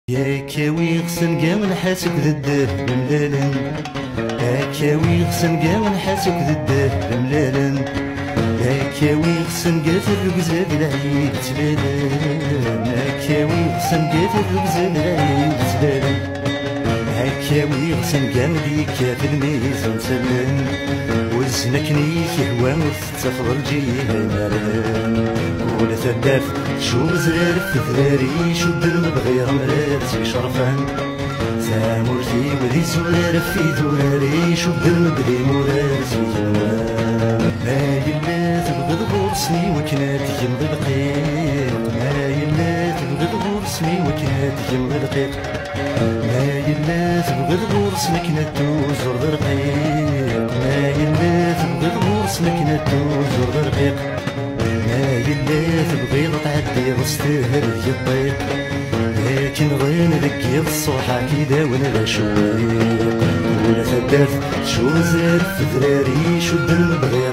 يا كاوي غسن قام نحاسك ذده بملالا، يا كاوي غسن قام نحاسك ذده بملالا، يا كاوي غسن قات الرقزة بالعيد تبالا، يا كاوي غسن قات الرقزة بالعيد تبالا، يا كاوي غسن قام ديك في الميزان سلم، وزنك نيك هوا وتتفضل جيها مرام، ولا تداف شو زرف ذراري شو الدرب بغير مرات شرفان، سامورتي ودي زرار في ذراري شو الدرب بغي مرات يجوان، ما يلا تبغض غرسني وكنات يمضي دقيق، ما يلا تبغض غرسني وكنات يمضي دقيق، ما يلا تبغض غرسني كنات توزر دقيق، ما يلا تبغض غرسني كنات توزر دقيق، ما يلا تبغيض تعدي رستهر يطيق، لكن غين ذكي الصوحة كيدا وانا شويق، ولا تداف شو زارف ذراري شو الدرب بغير